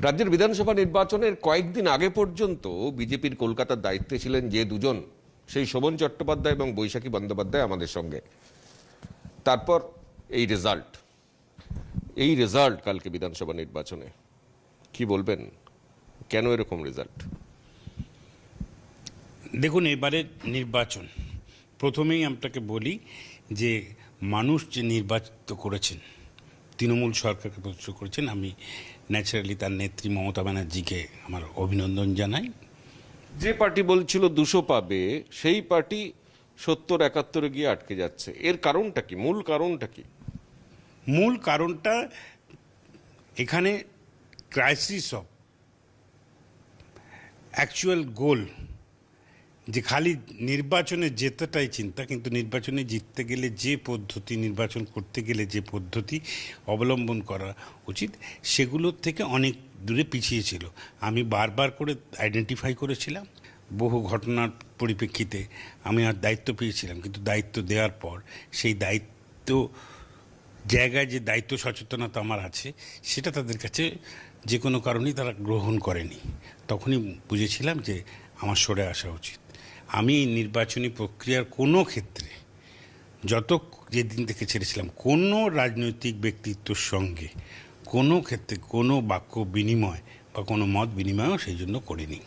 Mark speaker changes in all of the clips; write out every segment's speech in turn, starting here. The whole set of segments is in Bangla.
Speaker 1: রাজ্যের বিধানসভা নির্বাচনের কয়েকদিন আগে পর্যন্ত বিজেপির কলকাতার দায়িত্বে ছিলেন যে দুজন, সেই শোভন চট্টোপাধ্যায় এবং বৈশাখী বন্দ্যোপাধ্যায় আমাদের সঙ্গে। তারপর এই রেজাল্ট কালকে বিধানসভা নির্বাচনে কি বলবেন, কেন এরকম রেজাল্ট?
Speaker 2: দেখুন, এবারের নির্বাচন প্রথমেই আপনাকে বলি যে মানুষ যে নির্বাচিত করেছেন, তৃণমূল সরকারকে প্রতিষ্ঠা করেছেন, আমি ন্যাচারালি তার নেত্রী মমতা ব্যানার্জিকে আমার অভিনন্দন জানাই।
Speaker 1: যে পার্টি বলছিল 200 পাবে, সেই পার্টি 70-71 গিয়ে আটকে যাচ্ছে। এর কারণটা কি? মূল কারণটা কি?
Speaker 2: মূল কারণটা এখানে ক্রাইসিস অফ অ্যাকচুয়াল গোল, যে খালি নির্বাচনে জেতাটাই চিন্তা, কিন্তু নির্বাচনে জিততে গেলে যে পদ্ধতি, নির্বাচন করতে গেলে যে পদ্ধতি অবলম্বন করা উচিত, সেগুলোর থেকে অনেক দূরে পিছিয়ে ছিল। আমি বারবার করে আইডেন্টিফাই করেছিলাম। বহু ঘটনার পরিপ্রেক্ষিতে আমি আর দায়িত্ব পেয়েছিলাম, কিন্তু দায়িত্ব দেওয়ার পর সেই দায়িত্ব জায়গায় যে দায়িত্ব সচেতনতা আমার আছে, সেটা তাদের কাছে যে কোনো কারণেই তারা গ্রহণ করেনি। তখনই বুঝেছিলাম যে আমার সরে আসা উচিত। আমি নির্বাচনী প্রক্রিয়ার কোনো ক্ষেত্রে যেদিন থেকে ছেড়েছিলাম, কোনো রাজনৈতিক ব্যক্তিত্বর সঙ্গে কোনো ক্ষেত্রে কোনো বাক্য বিনিময় বা কোনো মত বিনিময়ও সেই জন্য করিনি।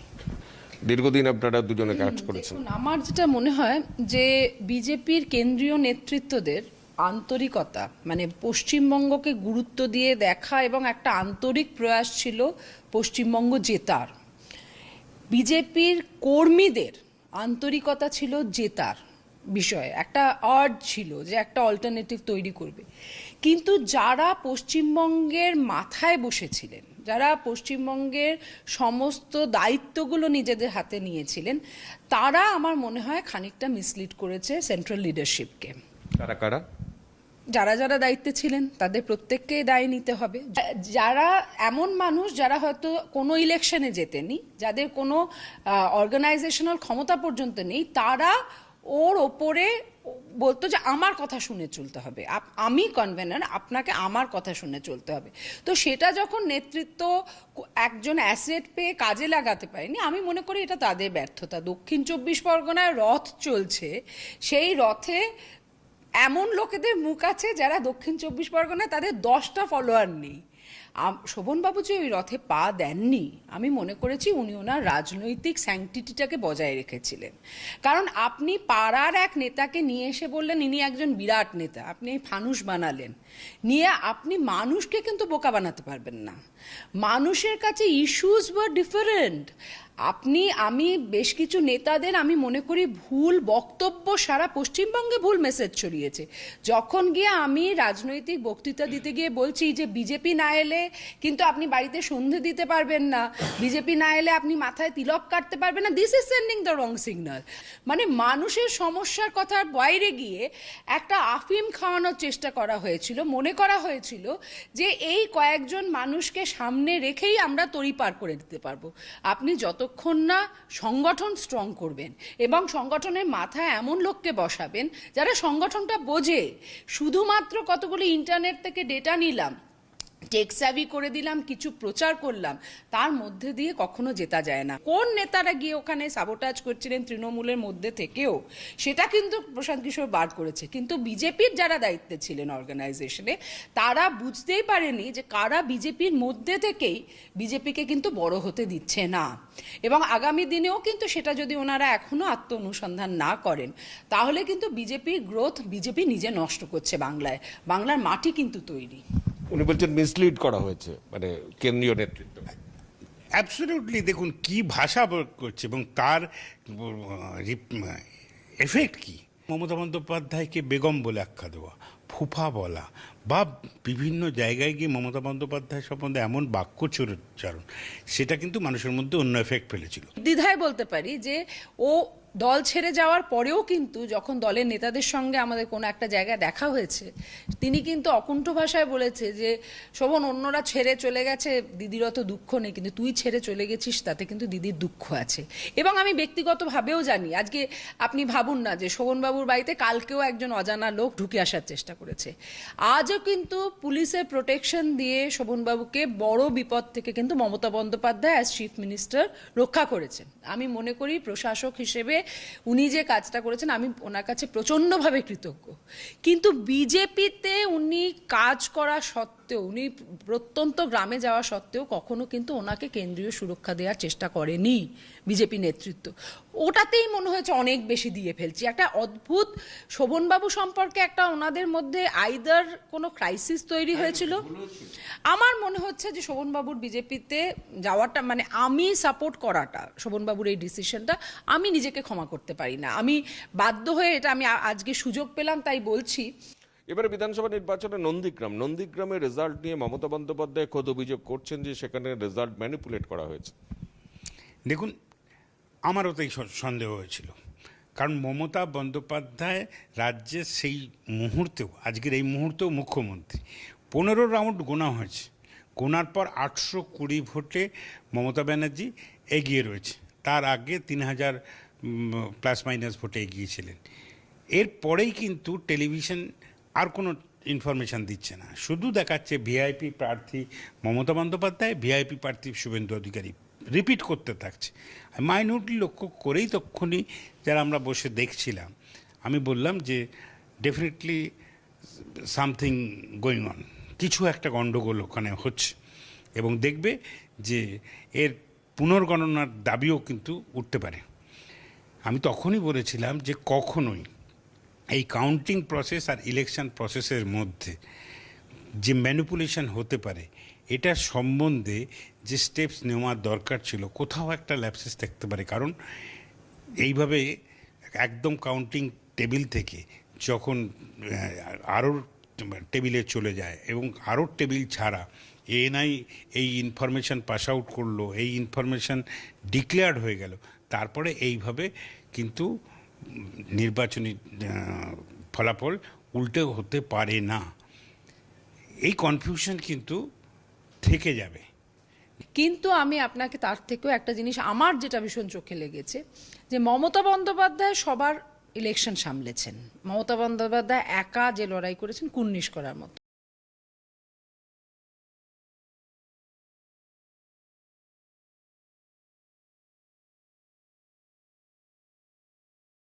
Speaker 1: দীর্ঘদিন আপনারা দুজনে কাজ করেছেন।
Speaker 3: আমার যেটা মনে হয় যে বিজেপির কেন্দ্রীয় নেতৃত্বদের আন্তরিকতা, মানে পশ্চিমবঙ্গকে গুরুত্ব দিয়ে দেখা এবং একটা আন্তরিক প্রয়াস ছিল পশ্চিমবঙ্গ জেতার। বিজেপির কর্মীদের আন্তরিকতা ছিল জেতার বিষয়ে, একটা আর্ট ছিল যে একটা অল্টারনেটিভ তৈরি করবে। কিন্তু যারা পশ্চিমবঙ্গের মাথায় বসেছিলেন, যারা পশ্চিমবঙ্গের সমস্ত দায়িত্বগুলো নিজেদের হাতে নিয়েছিলেন, তারা আমার মনে হয় খানিকটা মিসলিড করেছে সেন্ট্রাল লিডারশিপকে।
Speaker 1: কারা কারা?
Speaker 3: যারা যারা দায়িত্বে ছিলেন তাদের প্রত্যেককেই দায় নিতে হবে। যারা এমন মানুষ যারা হয়তো কোনো ইলেকশনে জেতেনি, যাদের কোনো অর্গানাইজেশনাল ক্ষমতা পর্যন্ত নেই, তারা ওর ওপরে বলতো যে আমার কথা শুনে চলতে হবে, আমি কনভেনার, আপনাকে আমার কথা শুনে চলতে হবে। তো সেটা যখন নেতৃত্ব একজন অ্যাসেট পেয়ে কাজে লাগাতে পারেনি, আমি মনে করি এটা তাদের ব্যর্থতা। দক্ষিণ 24 পরগনায় রথ চলছে, সেই রথে এমন লোকেদের মুখ আছে যারা দক্ষিণ 24 পরগনায় তাদের 10টা ফলোয়ার নেই। শোভনবাবু যে ওই রথে পা দেননি, আমি মনে করেছি উনি ওনার রাজনৈতিক স্যাংটিটিটাকে বজায় রেখেছিলেন। কারণ আপনি পাড়ার এক নেতাকে নিয়ে এসে বললেন ইনি একজন বিরাট নেতা, আপনি ফানুস বানালেন, নিয়ে আপনি মানুষকে কিন্তু বোকা বানাতে পারবেন না। মানুষের কাছে ইস্যুস ওয়ার ডিফারেন্ট। আমি বেশ কিছু নেতাদের আমি মনে করি ভুল বক্তব্য সারা পশ্চিমবঙ্গে ভুল মেসেজ ছড়িয়েছে। যখন গিয়ে আমি রাজনৈতিক বক্তৃতা দিতে গিয়ে বলছি যে বিজেপি না এলে কিন্তু আপনি বাড়িতে সন্ধে দিতে পারবেন না, বিজেপি না এলে আপনি মাথায় তিলক কাটতে পারবেন না, this is sending the wrong signal. মানে মানুষের সমস্যার কথার বাইরে গিয়ে একটা আফিম খাওয়ানোর চেষ্টা করা হয়েছিল। মনে করা হয়েছিল যে এই কয়েকজন মানুষকে সামনে রেখেই আমরা তড়িপার করে দিতে পারবো। আপনি যতক্ষণ না সংগঠন স্ট্রং করবেন এবং সংগঠনের মাথায় এমন লোককে বসাবেন যারা সংগঠনটা বোঝে, শুধুমাত্র কতগুলো ইন্টারনেট থেকে ডেটা নিলাম, টেকসাভি করে দিলাম, কিছু প্রচার করলাম, তার মধ্যে দিয়ে কখনো জেতা যায় না। কোন নেতারা গিয়ে ওখানে সাবোটাজ করছিলেন তৃণমূলের মধ্যে থেকেও, সেটা কিন্তু প্রশান্ত কিশোর বার করেছে। কিন্তু বিজেপির যারা দায়িত্বে ছিলেন অর্গানাইজেশনে, তারা বুঝতেই পারেনি যে কারা বিজেপির মধ্যে থেকেই বিজেপিকে কিন্তু বড় হতে দিচ্ছে না। এবং আগামী দিনেও কিন্তু সেটা যদি ওনারা এখনো আত্ম অনুসন্ধান না করেন, তাহলে কিন্তু বিজেপির গ্রোথ বিজেপি নিজে নষ্ট করছে। বাংলার মাটি কিন্তু তৈরি।
Speaker 1: উনি বলছেন মিসলিড করা হয়েছে, মানে কেন্দ্রীয় নেতৃত্ব।
Speaker 2: অ্যাবসলিউটলি। দেখুন কি ভাষা প্রয়োগ করছে এবং তার এফেক্ট কি। মমতা বন্দ্যোপাধ্যায়কে বেগম বলে আখ্যা দেওয়া, ফুফা বলা, বা বিভিন্ন জায়গায় গিয়ে মমতা বন্দ্যোপাধ্যায় সম্বন্ধে এমন বাক্যোচ্চারণ, সেটা কিন্তু মানুষের মধ্যে অন্য এফেক্ট ফেলেছিল।
Speaker 3: দ্বিধায় বলতে পারি যে ও দল ছেড়ে যাওয়ার পরেও কিন্তু যখন দলের নেতাদের সঙ্গে আমাদের কোনো একটা জায়গায় দেখা হয়েছে, তিনি কিন্তু অকুণ্ঠ ভাষায় বলেছে যে শোভন, অন্যরা ছেড়ে চলে গেছে, দিদির অত দুঃখ নেই, কিন্তু তুই ছেড়ে চলে গেছিস, তাতে কিন্তু দিদির দুঃখ আছে। এবং আমি ব্যক্তিগতভাবেও জানি, আজকে আপনি ভাবুন না যে শোভনবাবুর বাড়িতে কালকেও একজন অজানা লোক ঢুকে আসার চেষ্টা করেছে। আজও কিন্তু পুলিশের প্রোটেকশন দিয়ে শোভনবাবুকে বড় বিপদ থেকে কিন্তু Mamata Bandyopadhyay as chief minister রক্ষা করেছেন। আমি মনে করি প্রশাসক হিসেবে উনি যে কাজটা করেছেন, আমি ওনার কাছে প্রচণ্ডভাবে কৃতজ্ঞ। কিন্তু বিজেপিতে উনি কাজ করা সত্ত্বেও, উনি প্রত্যন্ত গ্রামে যাওয়া সত্ত্বেও কখনো কিন্তু ওনাকে কেন্দ্রীয় সুরক্ষা দেওয়ার চেষ্টা করেনি বিজেপি নেতৃত্ব। ওটাতেই মনে হয়েছে অনেক বেশি দিয়ে ফেলছি। একটা অদ্ভুত শোভনবাবু সম্পর্কে একটা ওনাদের মধ্যে আইদার কোনো ক্রাইসিস তৈরি হয়েছিল। আমার মনে হচ্ছে যে শোভনবাবুর বিজেপিতে যাওয়াটা, মানে আমি সাপোর্ট করাটা, শোভনবাবুর এই ডিসিশনটা আমি নিজেকে ক্ষমা করতে পারি না। আমি বাধ্য হয়ে, এটা আমি আজকে সুযোগ পেলাম তাই বলছি।
Speaker 1: এবারে বিধানসভা নির্বাচনে নন্দীগ্রামের রেজাল্ট নিয়ে মমতা বন্দ্যোপাধ্যায় খোদ অভিযোগ করছেন যে সেখানে রেজাল্ট ম্যানিপুলেট করা হয়েছে।
Speaker 2: দেখুন, আমারও তাই সন্দেহ হয়েছিল, কারণ মমতা বন্দ্যোপাধ্যায় রাজ্যের সেই মুহূর্তেও, আজকের এই মুহূর্তেও মুখ্যমন্ত্রী। 15 রাউন্ড গোনা হয়েছে, গোনার পর 820 ভোটে মমতা ব্যানার্জি এগিয়ে রয়েছে। তার আগে 3000 প্লাস মাইনাস ভোটে এগিয়েছিলেন। এরপরেই কিন্তু টেলিভিশন আর কোনো ইনফরমেশান দিচ্ছে না, শুধু দেখাচ্ছে ভিআইপি প্রার্থী মমতা বন্দ্যোপাধ্যায়, ভিআইপি প্রার্থী শুভেন্দু অধিকারী রিপিট করতে থাকছে। মাইনরিটি লক্ষ্য করেই তক্ষুনি যারা আমরা বসে দেখছিলাম, আমি বললাম যে ডেফিনেটলি সামথিং গোয়িং অন, কিছু একটা গণ্ডগোল ওখানে হচ্ছে, এবং দেখবে যে এর পুনর্গণনার দাবিও কিন্তু উঠতে পারে। আমি তখনই বলেছিলাম যে কখনোই এই কাউন্টিং প্রসেস আর ইলেকশন প্রসেসের মধ্যে যে ম্যানিপুলেশন হতে পারে, এটা সম্বন্ধে যে স্টেপস নেওয়ার দরকার ছিল, কোথাও একটা ল্যাপসেস থাকতে পারে। কারণ এইভাবে একদম কাউন্টিং টেবিল থেকে যখন আরও টেবিলে চলে যায়, এবং আরও টেবিল ছাড়া এএনআই এই ইনফরমেশান পাস আউট করলো, এই ইনফরমেশান ডিক্লেয়ার্ড হয়ে গেল, তারপরে এইভাবে কিন্তু নির্বাচনী ফলাফল উল্টে হতে পারে না। এই কনফিউশন কিন্তু থেকে যাবে।
Speaker 3: কিন্তু আমি আপনাকে তার থেকেও একটা জিনিস, আমার যেটা ভীষণ চোখে লেগেছে, যে মমতা বন্দ্যোপাধ্যায় সবার ইলেকশন সামলেছেন। মমতা বন্দ্যোপাধ্যায় একা যে লড়াই করেছেন কুর্নিশ করার মতো।